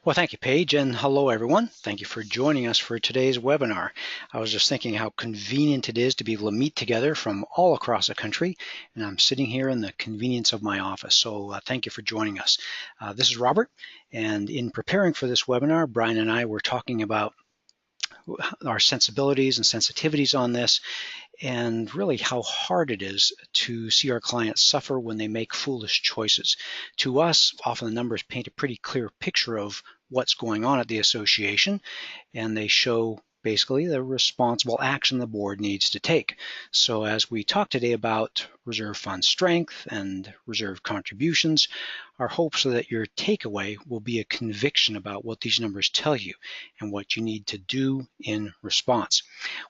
Well, thank you, Paige, and hello, everyone. Thank you for joining us for today's webinar. I was just thinking how convenient it is to be able to meet together from all across the country, and I'm sitting here in the convenience of my office. So thank you for joining us. This is Robert, and in preparing for this webinar, Brian and I were talking about our sensibilities and sensitivities on this, and really how hard it is to see our clients suffer when they make foolish choices. To us, often the numbers paint a pretty clear picture of what's going on at the association, and they show basically the responsible action the board needs to take. So as we talk today about reserve fund strength and reserve contributions, our hopes are that your takeaway will be a conviction about what these numbers tell you and what you need to do in response.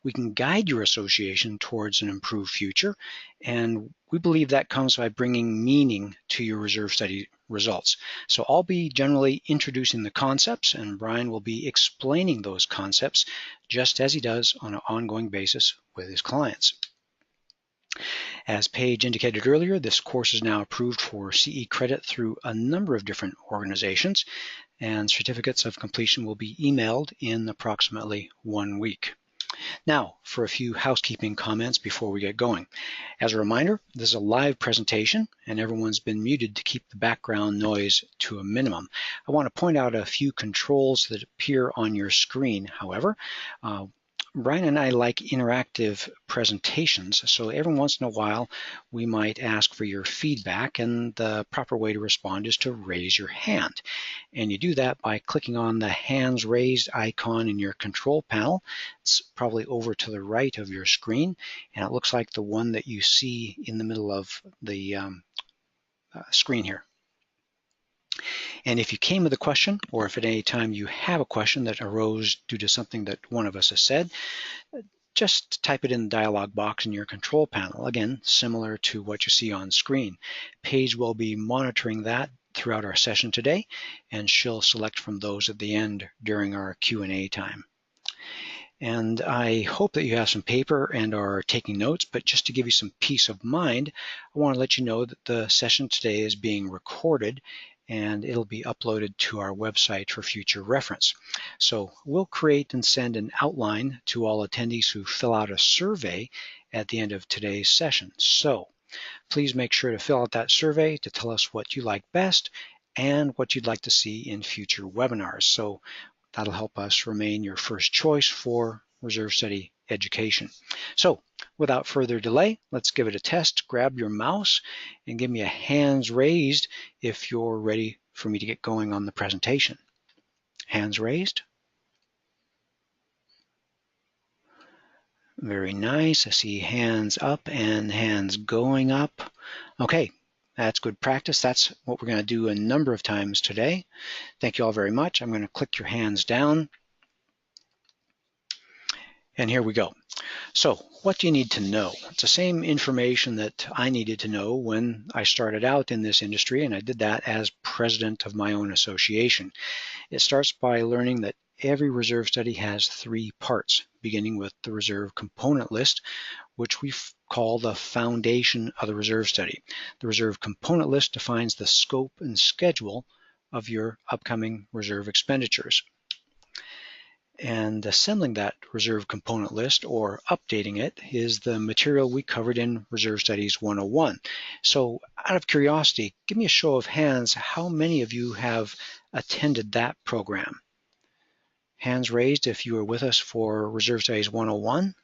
We can guide your association towards an improved future, and we believe that comes by bringing meaning to your reserve study results. So I'll be generally introducing the concepts, and Brian will be explaining those concepts just as he does on an ongoing basis with his clients. As Paige indicated earlier, this course is now approved for CE credit through a number of different organizations, and certificates of completion will be emailed in approximately 1 week. Now, for a few housekeeping comments before we get going. As a reminder, this is a live presentation and everyone's been muted to keep the background noise to a minimum. I want to point out a few controls that appear on your screen, however. Brian and I like interactive presentations, so every once in a while we might ask for your feedback, and the proper way to respond is to raise your hand. And you do that by clicking on the hands raised icon in your control panel. It's probably over to the right of your screen, and it looks like the one that you see in the middle of the screen here. And if you came with a question, or if at any time you have a question that arose due to something that one of us has said, just type it in the dialog box in your control panel. Again, similar to what you see on screen. Paige will be monitoring that throughout our session today, and she'll select from those at the end during our Q&A time. And I hope that you have some paper and are taking notes, but just to give you some peace of mind, I want to let you know that the session today is being recorded and it'll be uploaded to our website for future reference. So we'll create and send an outline to all attendees who fill out a survey at the end of today's session. So please make sure to fill out that survey to tell us what you like best and what you'd like to see in future webinars. So that'll help us remain your first choice for reserve study education. So without further delay, let's give it a test. Grab your mouse and give me a hands raised if you're ready for me to get going on the presentation. Hands raised. Very nice. I see hands up and hands going up. Okay, that's good practice. That's what we're going to do a number of times today. Thank you all very much. I'm going to click your hands down. And here we go. So what do you need to know? It's the same information that I needed to know when I started out in this industry, and I did that as president of my own association. It starts by learning that every reserve study has 3 parts, beginning with the reserve component list, which we call the foundation of the reserve study. The reserve component list defines the scope and schedule of your upcoming reserve expenditures. And assembling that reserve component list or updating it is the material we covered in Reserve Studies 101. So out of curiosity, give me a show of hands, how many of you have attended that program? Hands raised if you were with us for Reserve Studies 101.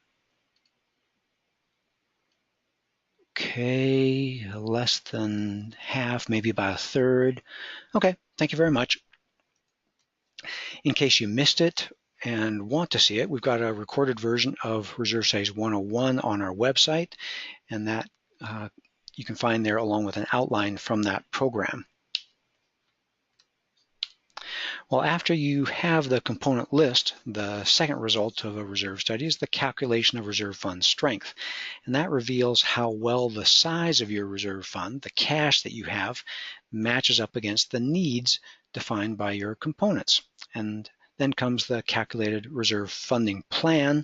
Okay, less than half, maybe about a third. Okay, thank you very much. In case you missed it and want to see it, we've got a recorded version of Reserve Studies 101 on our website, and that you can find there along with an outline from that program. Well, after you have the component list, the second result of a reserve study is the calculation of reserve fund strength. And that reveals how well the size of your reserve fund, the cash that you have, matches up against the needs defined by your components. And then comes the calculated reserve funding plan,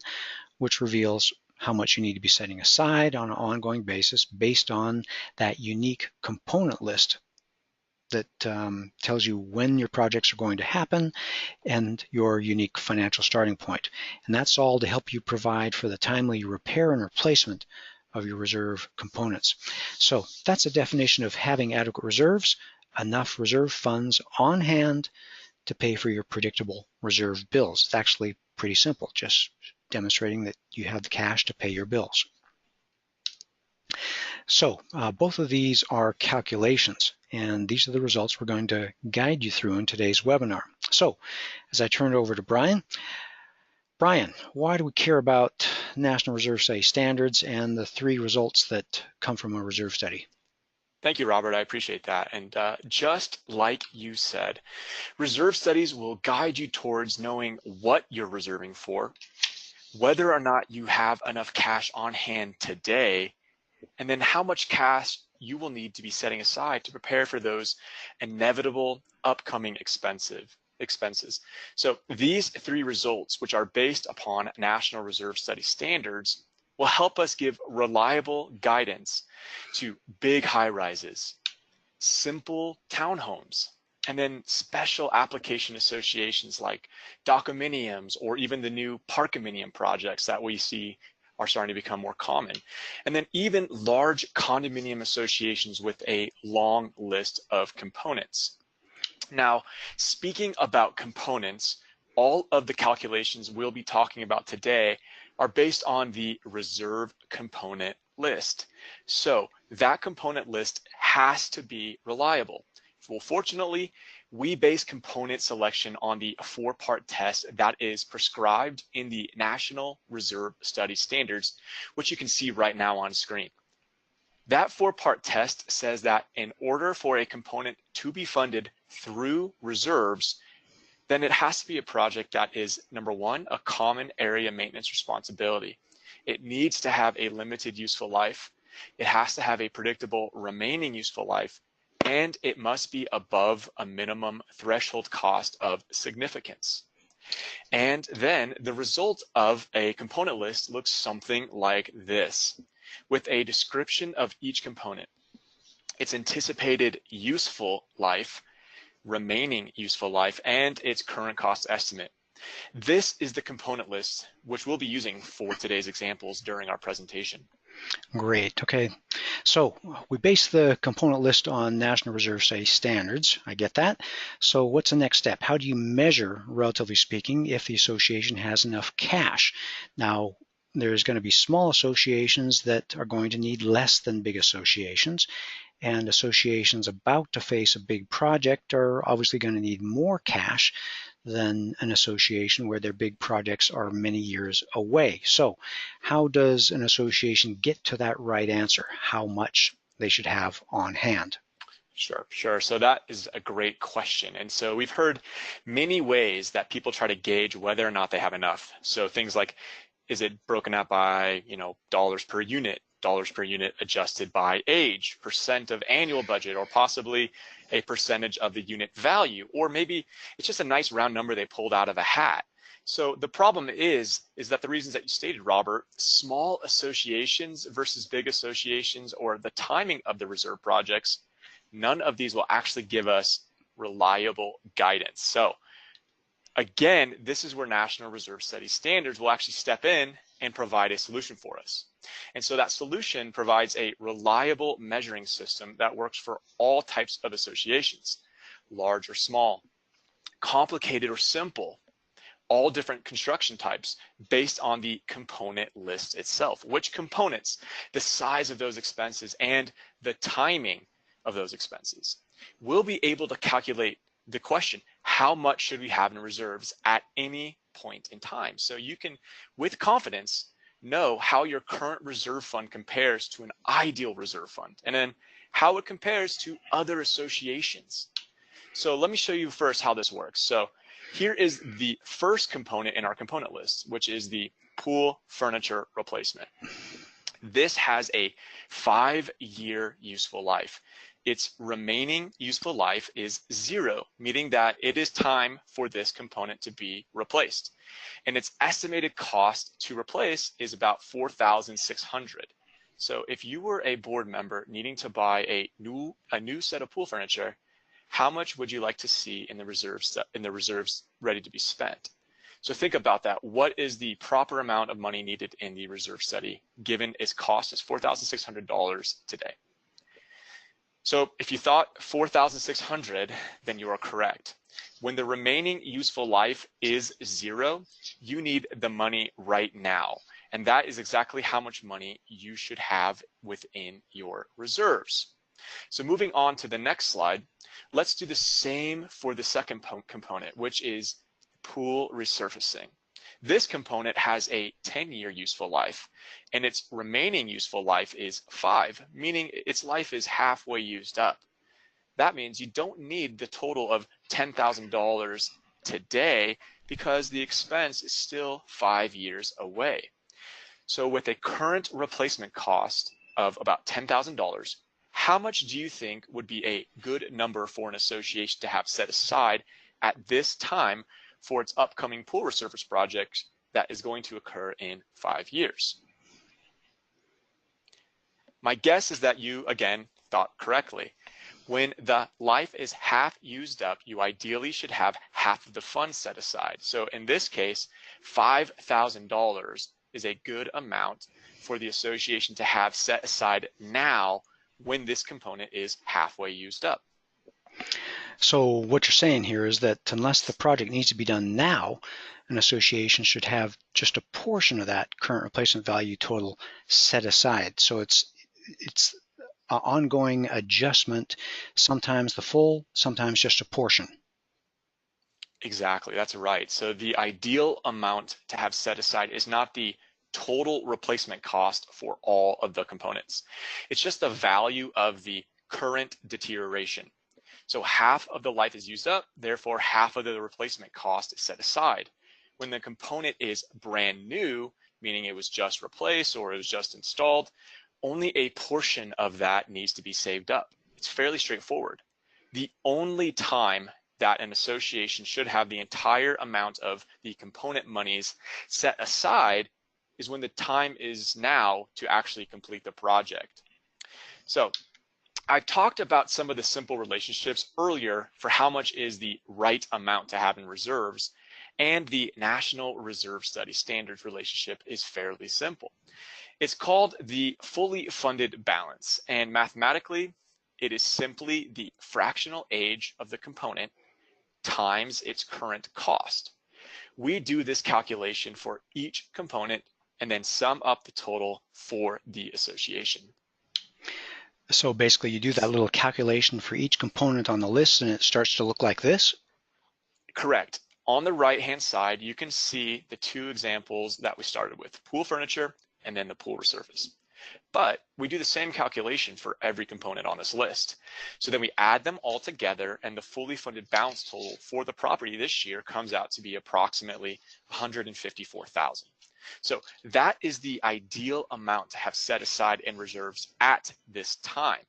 which reveals how much you need to be setting aside on an ongoing basis based on that unique component list that tells you when your projects are going to happen and your unique financial starting point. And that's all to help you provide for the timely repair and replacement of your reserve components. So that's a definition of having adequate reserves, enough reserve funds on hand to pay for your predictable reserve bills. It's actually pretty simple, just demonstrating that you have the cash to pay your bills. So both of these are calculations, and these are the results we're going to guide you through in today's webinar. So as I turn it over to Brian, why do we care about National Reserve Study standards and the 3 results that come from a reserve study? Thank you, Robert. I appreciate that. And just like you said, reserve studies will guide you towards knowing what you're reserving for, whether or not you have enough cash on hand today, and then how much cash you will need to be setting aside to prepare for those inevitable upcoming expenses. So these 3 results, which are based upon National Reserve Study standards, will help us give reliable guidance to big high-rises, simple townhomes, and then special application associations like condominiums or even the new park-a-minium projects that we see are starting to become more common. And then even large condominium associations with a long list of components. Now, speaking about components, all of the calculations we'll be talking about today are based on the reserve component list. So that component list has to be reliable. Well, fortunately, we base component selection on the 4-part test that is prescribed in the National Reserve Study Standards, which you can see right now on screen. That 4-part test says that in order for a component to be funded through reserves, then it has to be a project that is, number 1, a common area maintenance responsibility. It needs to have a limited useful life. It has to have a predictable remaining useful life, and it must be above a minimum threshold cost of significance. And then the result of a component list looks something like this, with a description of each component, its anticipated useful life, remaining useful life, and its current cost estimate. This is the component list which we'll be using for today's examples during our presentation. Great. Okay. So we base the component list on National Reserve Study standards. I get that. So what's the next step? How do you measure, relatively speaking, if the association has enough cash? Now, there's going to be small associations that are going to need less than big associations, and associations about to face a big project are obviously going to need more cash than an association where their big projects are many years away. So how does an association get to that right answer, how much they should have on hand? Sure. So that is a great question. And so we've heard many ways that people try to gauge whether or not they have enough. So things like, is it broken out by, dollars per unit adjusted by age, percent of annual budget, or possibly a percentage of the unit value, or maybe it's just a nice round number they pulled out of a hat. So the problem is that the reasons that you stated, Robert, small associations versus big associations, or the timing of the reserve projects, none of these will actually give us reliable guidance. So again, this is where National Reserve Study standards will actually step in and provide a solution for us. And so that solution provides a reliable measuring system that works for all types of associations, large or small, complicated or simple, all different construction types based on the component list itself. Which components, the size of those expenses, and the timing of those expenses. We'll be able to calculate the question, how much should we have in reserves at any point in time? So you can, with confidence, know how your current reserve fund compares to an ideal reserve fund, and then how it compares to other associations. So let me show you first how this works. So here is the first component in our component list, which is the pool furniture replacement. This has a 5-year useful life. Its remaining useful life is 0, meaning that it is time for this component to be replaced. And its estimated cost to replace is about $4,600. So if you were a board member needing to buy a new set of pool furniture, how much would you like to see in the reserves ready to be spent? So think about that. What is the proper amount of money needed in the reserve study given its cost is $4,600 today? So if you thought 4,600, then you are correct. When the remaining useful life is 0, you need the money right now. And that is exactly how much money you should have within your reserves. So moving on to the next slide, let's do the same for the second component, which is pool resurfacing. This component has a 10-year useful life, and its remaining useful life is 5, meaning its life is halfway used up. That means you don't need the total of $10,000 today because the expense is still 5 years away. So with a current replacement cost of about $10,000, how much do you think would be a good number for an association to have set aside at this time for its upcoming pool resurface project that is going to occur in 5 years? My guess is that you, again, thought correctly. When the life is half used up, you ideally should have half of the funds set aside. So in this case, $5,000 is a good amount for the association to have set aside now when this component is halfway used up. So what you're saying here is that unless the project needs to be done now, an association should have just a portion of that current replacement value total set aside. So it's an ongoing adjustment, sometimes the full, sometimes just a portion. Exactly, that's right. So the ideal amount to have set aside is not the total replacement cost for all of the components. It's just the value of the current deterioration. So half of the life is used up, therefore half of the replacement cost is set aside. When the component is brand new, meaning it was just replaced or it was just installed, only a portion of that needs to be saved up. It's fairly straightforward. The only time that an association should have the entire amount of the component monies set aside is when the time is now to actually complete the project. So I've talked about some of the simple relationships earlier for how much is the right amount to have in reserves, and the National Reserve Study Standards relationship is fairly simple. It's called the fully funded balance, and mathematically, it is simply the fractional age of the component times its current cost. We do this calculation for each component and then sum up the total for the association. So basically you do that little calculation for each component on the list and it starts to look like this? Correct. On the right-hand side, you can see the two examples that we started with, pool furniture and then the pool resurface. But we do the same calculation for every component on this list. So then we add them all together, and the fully funded balance total for the property this year comes out to be approximately $154,000. So that is the ideal amount to have set aside in reserves at this time.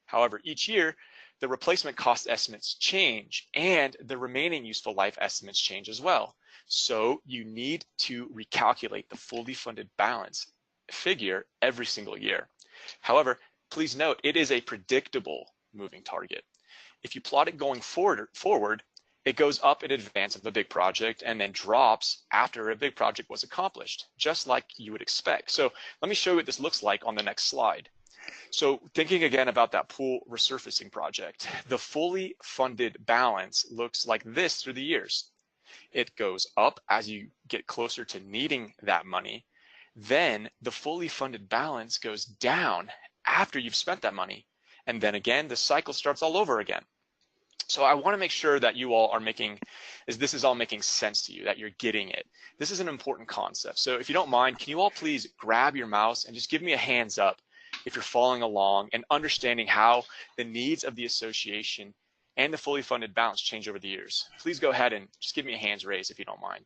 However, each year, the replacement cost estimates change and the remaining useful life estimates change as well. So you need to recalculate the fully funded balance figure every single year. However, please note, it is a predictable moving target. If you plot it going forward, it goes up in advance of a big project and then drops after a big project was accomplished, just like you would expect. So let me show you what this looks like on the next slide. So thinking again about that pool resurfacing project, the fully funded balance looks like this through the years. It goes up as you get closer to needing that money. Then the fully funded balance goes down after you've spent that money. And then again, the cycle starts all over again. So I want to make sure that you all are this is all making sense to you, that you're getting it. This is an important concept. So if you don't mind, can you all please grab your mouse and just give me a hands up if you're following along and understanding how the needs of the association and the fully funded balance change over the years. Please go ahead and just give me a hands raised if you don't mind.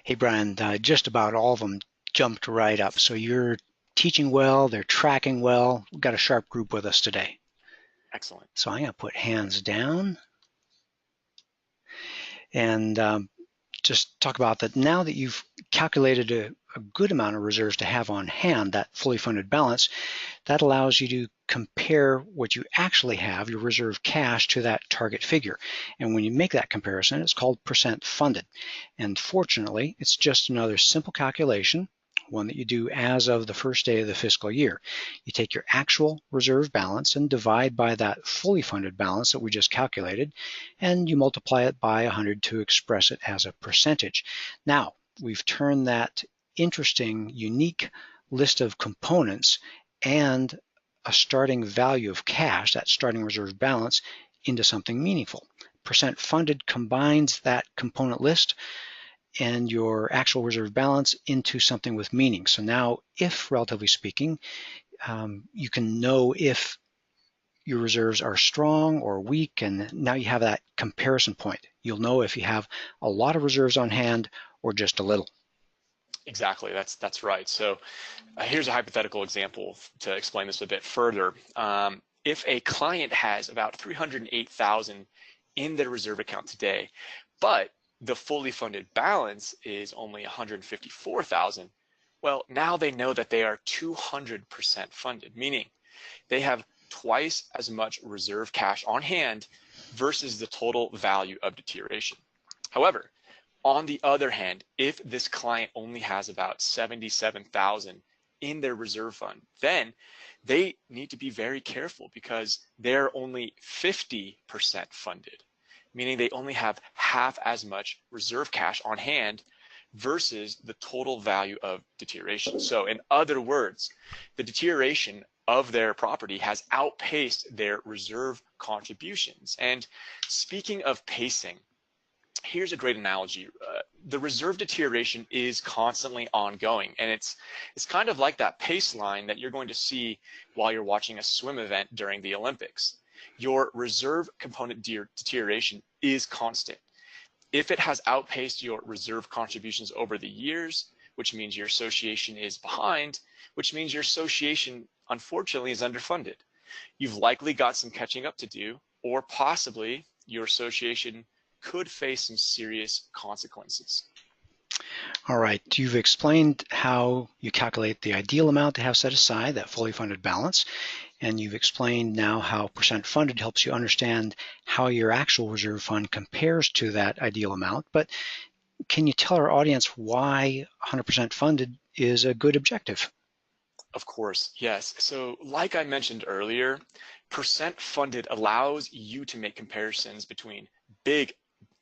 Hey, Brian, just about all of them jumped right up. So you're teaching well, they're tracking well. We've got a sharp group with us today. Excellent. So I'm going to put hands down and just talk about that. Now that you've calculated a good amount of reserves to have on hand, that fully funded balance, that allows you to compare what you actually have, your reserve cash, to that target figure. And when you make that comparison, it's called percent funded. And fortunately, it's just another simple calculation, one that you do as of the first day of the fiscal year. You take your actual reserve balance and divide by that fully funded balance that we just calculated, and you multiply it by 100 to express it as a percentage. Now, we've turned that interesting, unique list of components and a starting value of cash, that starting reserve balance, into something meaningful. Percent funded combines that component list and your actual reserve balance into something with meaning. So now, if, relatively speaking, you can know if your reserves are strong or weak, and now you have that comparison point. You'll know if you have a lot of reserves on hand or just a little. Exactly, that's right. So here's a hypothetical example to explain this a bit further. If a client has about 308,000 in their reserve account today, but the fully funded balance is only 154,000, well, now they know that they are 200% funded, meaning they have twice as much reserve cash on hand versus the total value of deterioration. However, on the other hand, if this client only has about 77,000 in their reserve fund, then they need to be very careful because they're only 50% funded, meaning they only have half as much reserve cash on hand versus the total value of deterioration. So in other words, the deterioration of their property has outpaced their reserve contributions. And speaking of pacing, here's a great analogy. The reserve deterioration is constantly ongoing, and it's kind of like that pace line that you're going to see while you're watching a swim event during the Olympics. Your reserve component deterioration is constant. If it has outpaced your reserve contributions over the years, which means your association is behind, which means your association, unfortunately, is underfunded. You've likely got some catching up to do, or possibly your association could face some serious consequences. All right, you've explained how you calculate the ideal amount to have set aside, that fully funded balance, and you've explained now how percent funded helps you understand how your actual reserve fund compares to that ideal amount. But can you tell our audience why 100% funded is a good objective? Of course, yes. So like I mentioned earlier, percent funded allows you to make comparisons between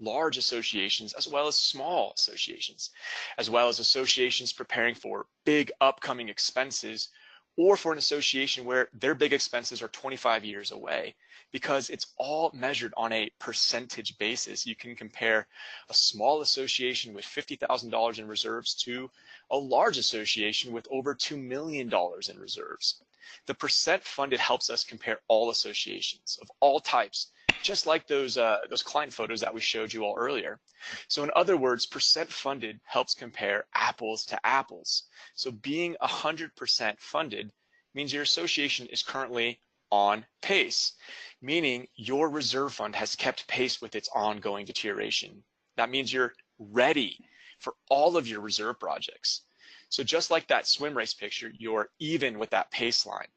large associations as well as small associations, as well as associations preparing for big upcoming expenses, or for an association where their big expenses are 25 years away, because it's all measured on a percentage basis. You can compare a small association with $50,000 in reserves to a large association with over $2 million in reserves. The percent funded helps us compare all associations of all types, just like those client photos that we showed you all earlier. So in other words, percent funded helps compare apples to apples. So being 100% funded means your association is currently on pace, meaning your reserve fund has kept pace with its ongoing deterioration. That means you're ready for all of your reserve projects. So just like that swim race picture, you're even with that pace line.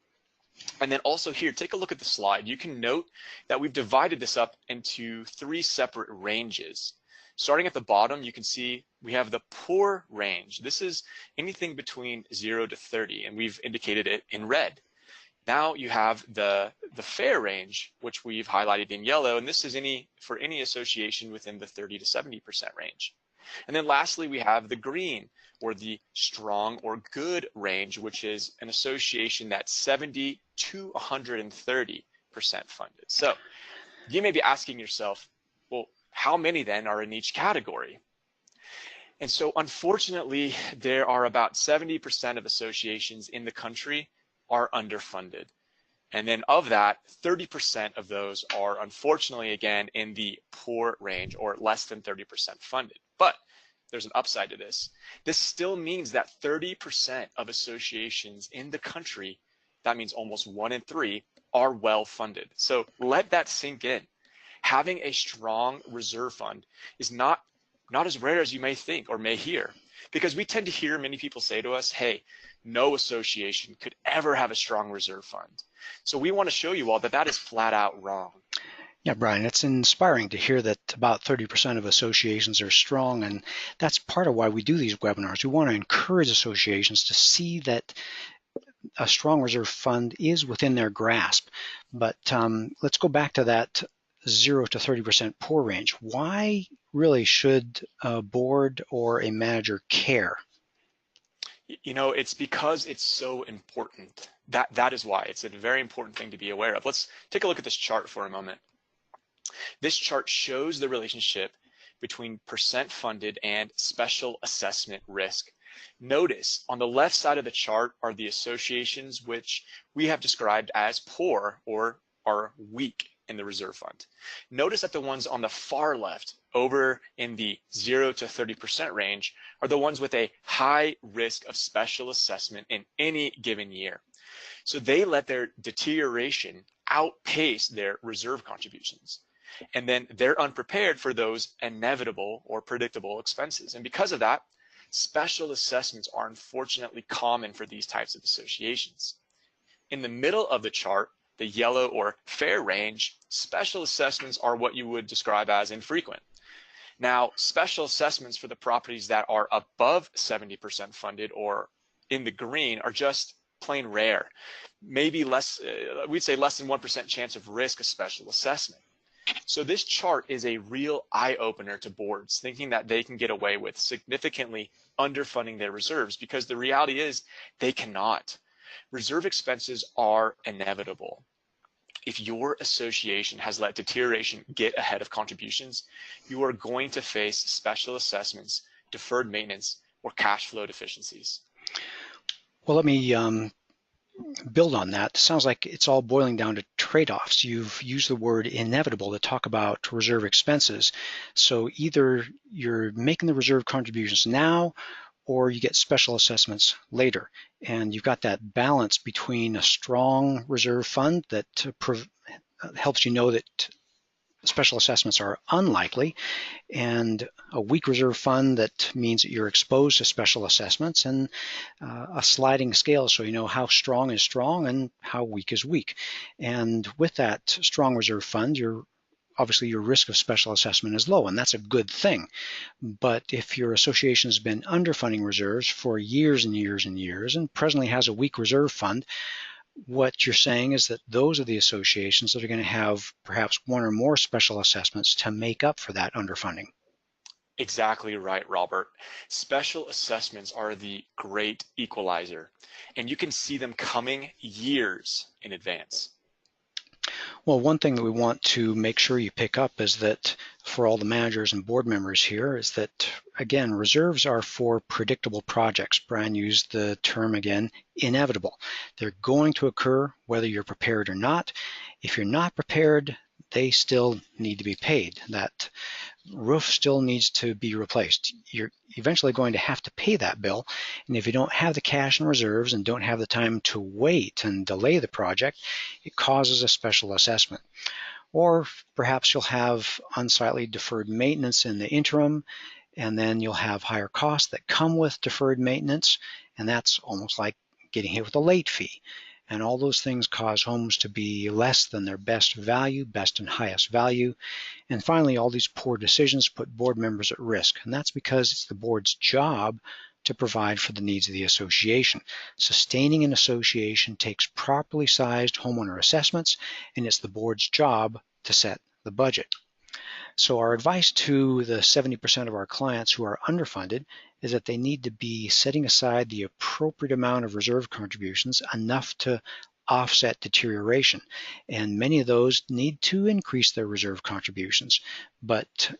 And then also here, take a look at the slide. You can note that we've divided this up into 3 separate ranges. Starting at the bottom, you can see we have the poor range. This is anything between 0 to 30, and we've indicated it in red. Now you have the fair range, which we've highlighted in yellow, and this is for any association within the 30 to 70% range. And then lastly, we have the green, or the strong or good range, which is an association that's 70 to 130% funded. So you may be asking yourself, well, how many then are in each category? And so unfortunately, there are about 70% of associations in the country are underfunded. And then of that, 30% of those are unfortunately, again, in the poor range, or less than 30% funded. But there's an upside to this. This still means that 30% of associations in the country, that means almost 1 in 3, are well funded. So let that sink in. Having a strong reserve fund is not as rare as you may think or may hear. Because we tend to hear many people say to us, hey, no association could ever have a strong reserve fund. So we want to show you all that that is flat out wrong. Yeah, Brian, it's inspiring to hear that about 30% of associations are strong, and that's part of why we do these webinars. We want to encourage associations to see that a strong reserve fund is within their grasp. But let's go back to that 0 to 30% poor range. Why really should a board or a manager care? You know, it's because it's so important. That is why. It's a very important thing to be aware of. Let's take a look at this chart for a moment. This chart shows the relationship between percent funded and special assessment risk. Notice on the left side of the chart are the associations which we have described as poor or are weak in the reserve fund. Notice that the ones on the far left over in the 0 to 30% range are the ones with a high risk of special assessment in any given year. So they let their deterioration outpace their reserve contributions. And then they're unprepared for those inevitable or predictable expenses. And because of that, special assessments are unfortunately common for these types of associations. In the middle of the chart, the yellow or fair range, special assessments are what you would describe as infrequent. Now, special assessments for the properties that are above 70% funded or in the green are just plain rare. Maybe less, we'd say less than 1% chance of risk of special assessment. So this chart is a real eye-opener to boards thinking that they can get away with significantly underfunding their reserves, because the reality is they cannot. Reserve expenses are inevitable. If your association has let deterioration get ahead of contributions, you are going to face special assessments, deferred maintenance, or cash flow deficiencies. Well, let me build on that. It sounds like it's all boiling down to trade-offs. You've used the word inevitable to talk about reserve expenses. So either you're making the reserve contributions now, or you get special assessments later. And you've got that balance between a strong reserve fund that helps you know that special assessments are unlikely, and a weak reserve fund that means that you're exposed to special assessments, and a sliding scale so you know how strong is strong and how weak is weak. And with that strong reserve fund, obviously your risk of special assessment is low, and that's a good thing. But if your association has been underfunding reserves for years and years and years and presently has a weak reserve fund, what you're saying is that those are the associations that are going to have perhaps one or more special assessments to make up for that underfunding. Exactly right, Robert. Special assessments are the great equalizer, and you can see them coming years in advance. Well, one thing that we want to make sure you pick up is that for all the managers and board members here is that, again, reserves are for predictable projects. Brian used the term again, inevitable. They're going to occur whether you're prepared or not. If you're not prepared, they still need to be paid. That roof still needs to be replaced. You're eventually going to have to pay that bill, and if you don't have the cash and reserves and don't have the time to wait and delay the project, it causes a special assessment. Or perhaps you'll have unsightly deferred maintenance in the interim, and then you'll have higher costs that come with deferred maintenance, and that's almost like getting hit with a late fee. And all those things cause homes to be less than their best value, best and highest value. And finally, all these poor decisions put board members at risk. And that's because it's the board's job to provide for the needs of the association. Sustaining an association takes properly sized homeowner assessments, and it's the board's job to set the budget. So our advice to the 70% of our clients who are underfunded is that they need to be setting aside the appropriate amount of reserve contributions, enough to offset deterioration. And many of those need to increase their reserve contributions. But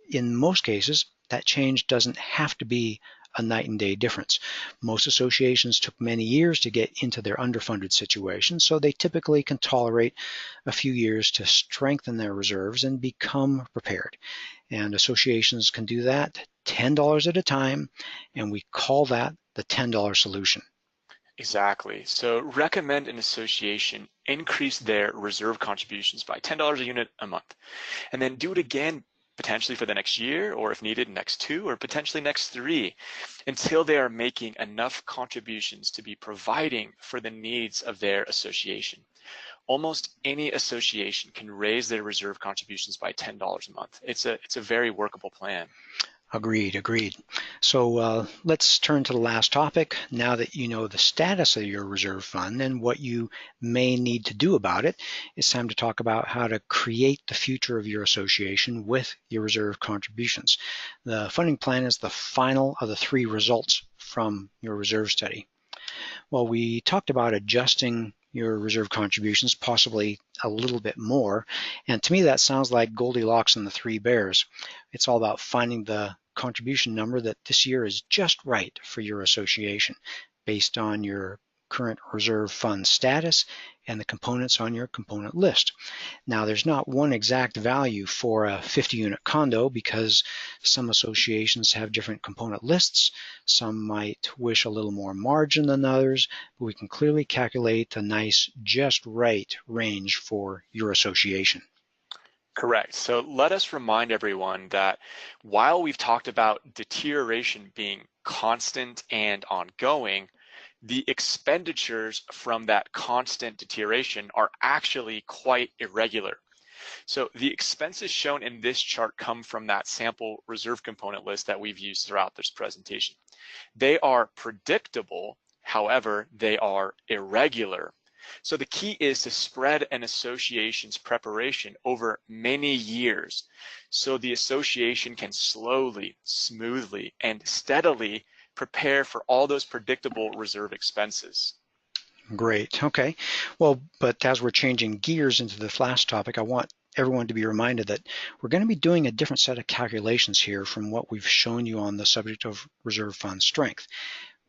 in most cases, that change doesn't have to be a night and day difference. Most associations took many years to get into their underfunded situation, so they typically can tolerate a few years to strengthen their reserves and become prepared. And associations can do that $10 at a time, and we call that the $10 solution. Exactly. So recommend an association increase their reserve contributions by $10 a unit a month, and then do it again potentially for the next year, or if needed, next 2, or potentially next 3, until they are making enough contributions to be providing for the needs of their association. Almost any association can raise their reserve contributions by $10 a month. It's a very workable plan. Agreed, agreed. So let's turn to the last topic. Now that you know the status of your reserve fund and what you may need to do about it, it's time to talk about how to create the future of your association with your reserve contributions. The funding plan is the final of the 3 results from your reserve study. Well, we talked about adjusting your reserve contributions, possibly a little bit more. And to me, that sounds like Goldilocks and the 3 bears. It's all about finding the contribution number that this year is just right for your association based on your current reserve fund status and the components on your component list. Now, there's not one exact value for a 50-unit condo because some associations have different component lists. Some might wish a little more margin than others, but we can clearly calculate a nice just right range for your association. Correct. So let us remind everyone that while we've talked about deterioration being constant and ongoing, the expenditures from that constant deterioration are actually quite irregular. So the expenses shown in this chart come from that sample reserve component list that we've used throughout this presentation. They are predictable, however, they are irregular. So the key is to spread an association's preparation over many years so the association can slowly, smoothly, and steadily prepare for all those predictable reserve expenses. Great. Okay. Well, but as we're changing gears into this last topic, I want everyone to be reminded that we're going to be doing a different set of calculations here from what we've shown you on the subject of reserve fund strength.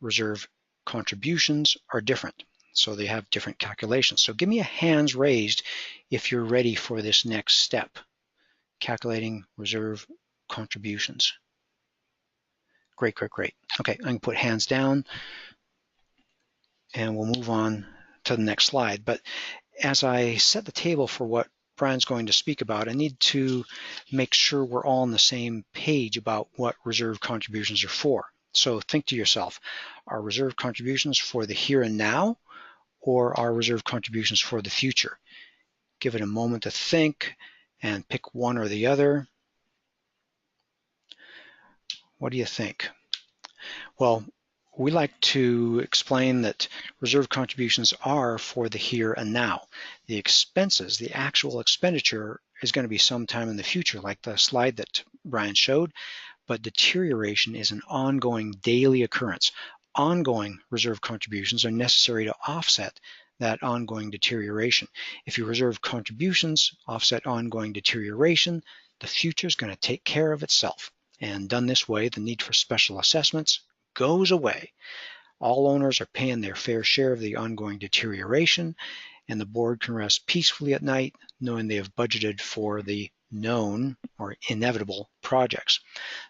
Reserve contributions are different, so they have different calculations. So give me a hands raised if you're ready for this next step, calculating reserve contributions. Great, great, great. Okay, I'm going to put hands down and we'll move on to the next slide. But as I set the table for what Brian's going to speak about, I need to make sure we're all on the same page about what reserve contributions are for. So think to yourself, are reserve contributions for the here and now, or are reserve contributions for the future? Give it a moment to think and pick one or the other. What do you think? Well, we like to explain that reserve contributions are for the here and now. The expenses, the actual expenditure, is going to be sometime in the future, like the slide that Brian showed, but deterioration is an ongoing daily occurrence. Ongoing reserve contributions are necessary to offset that ongoing deterioration. If your reserve contributions offset ongoing deterioration, the future is going to take care of itself. And done this way, the need for special assessments goes away. All owners are paying their fair share of the ongoing deterioration, and the board can rest peacefully at night knowing they have budgeted for the known or inevitable projects.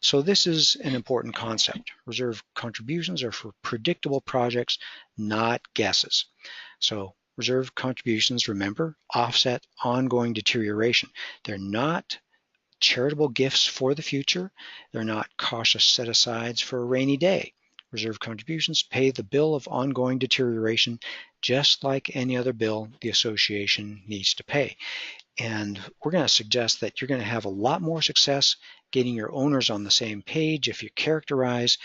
So this is an important concept. Reserve contributions are for predictable projects, not guesses. So reserve contributions, remember, offset ongoing deterioration. They're not charitable gifts for the future. They're not cautious set-asides for a rainy day. Reserve contributions pay the bill of ongoing deterioration just like any other bill the association needs to pay. And we're going to suggest that you're going to have a lot more success getting your owners on the same page if you characterize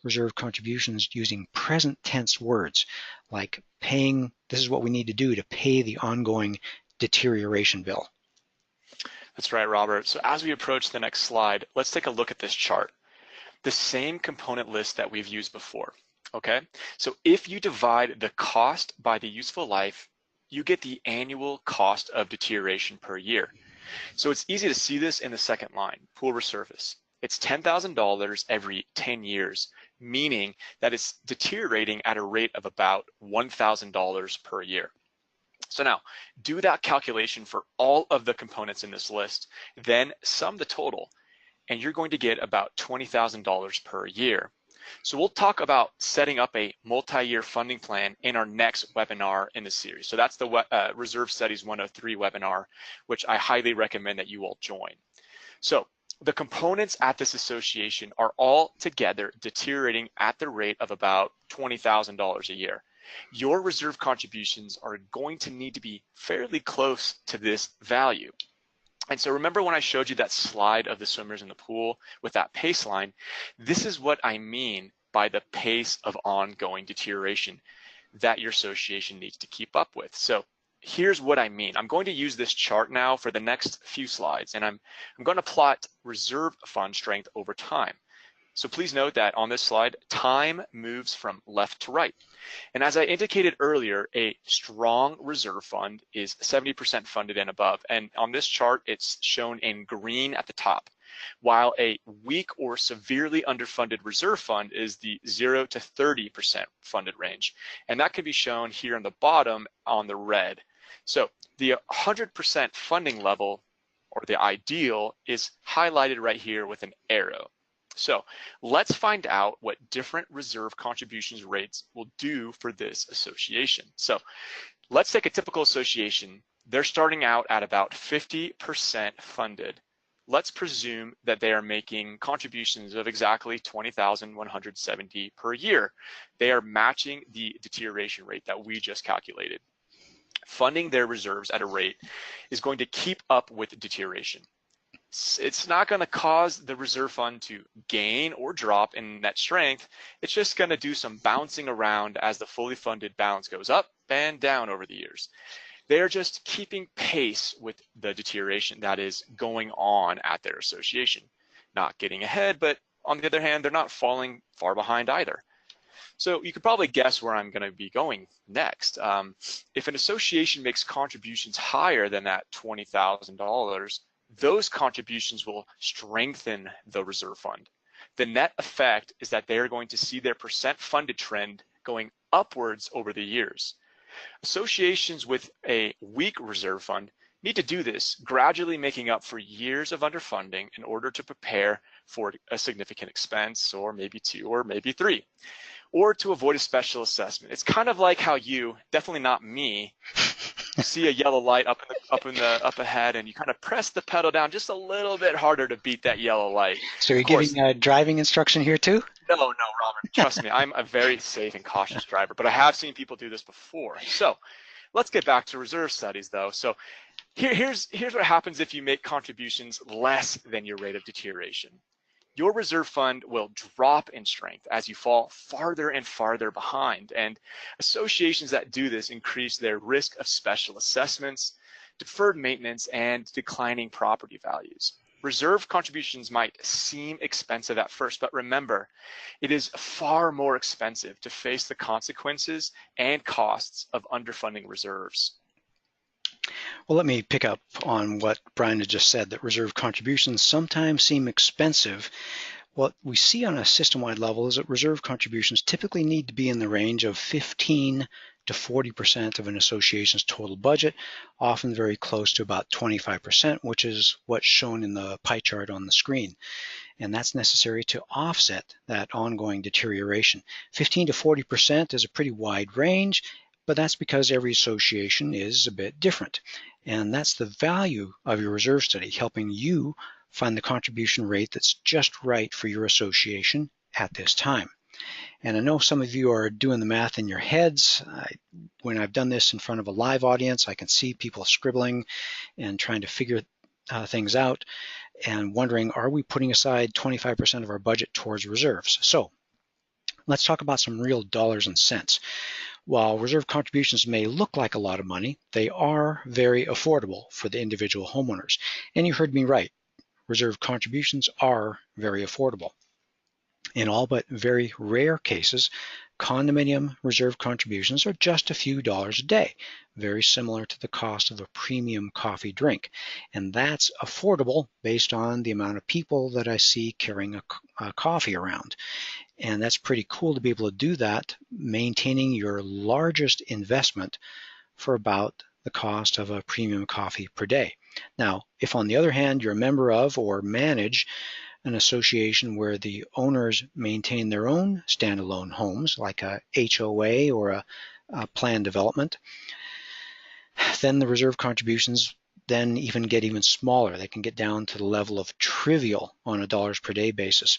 reserve contributions using present tense words like paying, this is what we need to do to pay the ongoing deterioration bill. That's right, Robert. So as we approach the next slide, let's take a look at this chart. The same component list that we've used before, okay? So if you divide the cost by the useful life, you get the annual cost of deterioration per year. So it's easy to see this in the second line, pool resurface. It's $10,000 every 10 years, meaning that it's deteriorating at a rate of about $1,000 per year. So now, do that calculation for all of the components in this list, then sum the total, and you're going to get about $20,000 per year. So we'll talk about setting up a multi-year funding plan in our next webinar in the series. So that's the Reserve Studies 103 webinar, which I highly recommend that you all join. So the components at this association are all together deteriorating at the rate of about $20,000 a year. Your reserve contributions are going to need to be fairly close to this value. And so remember when I showed you that slide of the swimmers in the pool with that pace line, this is what I mean by the pace of ongoing deterioration that your association needs to keep up with. So here's what I mean. I'm going to use this chart now for the next few slides, and I'm going to plot reserve fund strength over time. So please note that on this slide, time moves from left to right. And as I indicated earlier, a strong reserve fund is 70% funded and above. And on this chart, it's shown in green at the top, while a weak or severely underfunded reserve fund is the 0 to 30% funded range. And that can be shown here on the bottom on the red. So the 100% funding level, or the ideal, is highlighted right here with an arrow. So let's find out what different reserve contributions rates will do for this association. So let's take a typical association. They're starting out at about 50% funded. Let's presume that they are making contributions of exactly $20,170 per year. They are matching the deterioration rate that we just calculated. Funding their reserves at a rate is going to keep up with deterioration. It's not going to cause the reserve fund to gain or drop in net strength. It's just going to do some bouncing around as the fully funded balance goes up and down over the years. They're just keeping pace with the deterioration that is going on at their association. Not getting ahead, but on the other hand, they're not falling far behind either. So you could probably guess where I'm going to be going next. If an association makes contributions higher than that $20,000, those contributions will strengthen the reserve fund. The net effect is that they're going to see their percent funded trend going upwards over the years. Associations with a weak reserve fund need to do this, gradually making up for years of underfunding in order to prepare for a significant expense, or maybe 2 or maybe 3, or to avoid a special assessment. It's kind of like how you, definitely not me, see a yellow light up ahead, and you kind of press the pedal down just a little bit harder to beat that yellow light. So you're giving driving instruction here too? No, Robert. Trust me, I'm a very safe and cautious driver, but I have seen people do this before. So let's get back to reserve studies, though. So here's what happens if you make contributions less than your rate of deterioration. Your reserve fund will drop in strength as you fall farther and farther behind. And associations that do this increase their risk of special assessments, deferred maintenance, and declining property values. Reserve contributions might seem expensive at first, but remember, it is far more expensive to face the consequences and costs of underfunding reserves. Well, let me pick up on what Brian had just said, that reserve contributions sometimes seem expensive. What we see on a system-wide level is that reserve contributions typically need to be in the range of 15 to 40% of an association's total budget, often very close to about 25%, which is what's shown in the pie chart on the screen. And that's necessary to offset that ongoing deterioration. 15 to 40% is a pretty wide range, but that's because every association is a bit different. And that's the value of your reserve study, helping you find the contribution rate that's just right for your association at this time. And I know some of you are doing the math in your heads. When I've done this in front of a live audience, I can see people scribbling and trying to figure things out and wondering, are we putting aside 25% of our budget towards reserves? So let's talk about some real dollars and cents. While reserve contributions may look like a lot of money, they are very affordable for the individual homeowners. And you heard me right, reserve contributions are very affordable. In all but very rare cases, condominium reserve contributions are just a few dollars a day, very similar to the cost of a premium coffee drink. And that's affordable based on the amount of people that I see carrying a coffee around. And that's pretty cool to be able to do that, maintaining your largest investment for about the cost of a premium coffee per day. Now, if on the other hand you're a member of or manage an association where the owners maintain their own standalone homes, like a HOA or a planned development, then the reserve contributions then get even smaller. They can get down to the level of trivial on a dollars per day basis.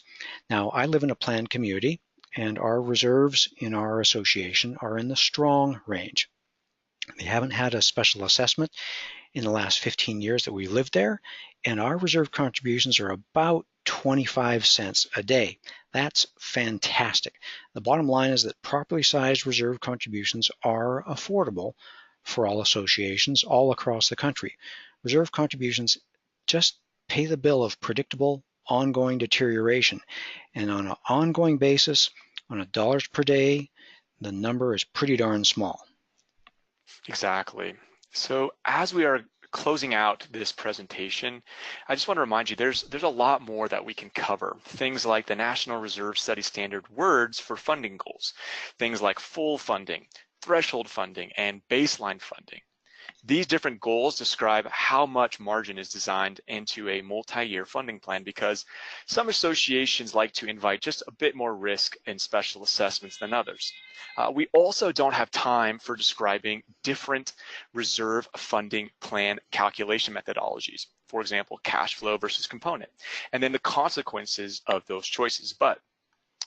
Now, I live in a planned community, and our reserves in our association are in the strong range. They haven't had a special assessment in the last 15 years that we lived there, and our reserve contributions are about 25 cents a day. That's fantastic. The bottom line is that properly sized reserve contributions are affordable for all associations all across the country. Reserve contributions just pay the bill of predictable ongoing deterioration, and on an ongoing basis, on a dollars per day, the number is pretty darn small. Exactly. So as we are closing out this presentation, I just want to remind you there's a lot more that we can cover. Things like the National Reserve Study Standard words for funding goals, things like full funding, threshold funding, and baseline funding. These different goals describe how much margin is designed into a multi-year funding plan, because some associations like to invite just a bit more risk in special assessments than others. We also don't have time for describing different reserve funding plan calculation methodologies, for example, cash flow versus component, and then the consequences of those choices. But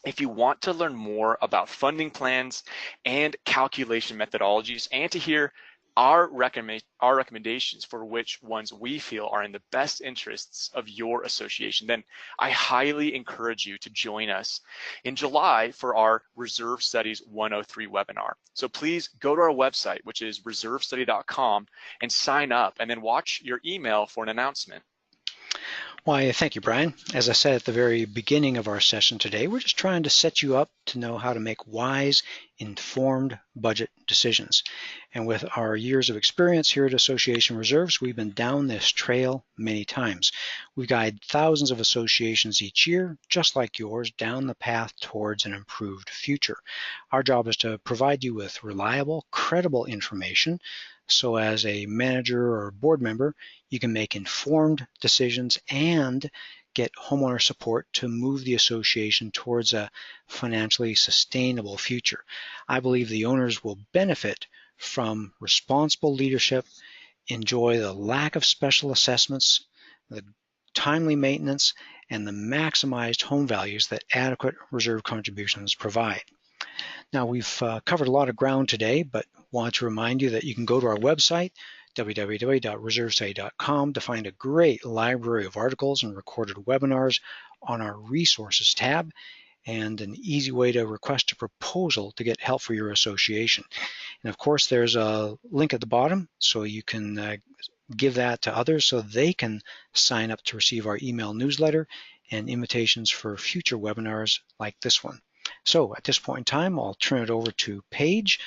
if you want to learn more about funding plans and calculation methodologies, and to hear our recommendations for which ones we feel are in the best interests of your association, then I highly encourage you to join us in July for our Reserve Studies 103 webinar. So please go to our website, which is reservestudy.com, and sign up, and then watch your email for an announcement. Why, thank you, Brian. As I said at the very beginning of our session today, we're just trying to set you up to know how to make wise, informed budget decisions. And with our years of experience here at Association Reserves, we've been down this trail many times. We guide thousands of associations each year, just like yours, down the path towards an improved future. Our job is to provide you with reliable, credible information, so as a manager or board member, you can make informed decisions and get homeowner support to move the association towards a financially sustainable future. I believe the owners will benefit from responsible leadership, enjoy the lack of special assessments, the timely maintenance, and the maximized home values that adequate reserve contributions provide. Now, we've covered a lot of ground today, but want to remind you that you can go to our website, www.reservestudy.com, to find a great library of articles and recorded webinars on our resources tab, and an easy way to request a proposal to get help for your association. And of course, there's a link at the bottom, so you can give that to others so they can sign up to receive our email newsletter and invitations for future webinars like this one. So at this point in time, I'll turn it over to Paige,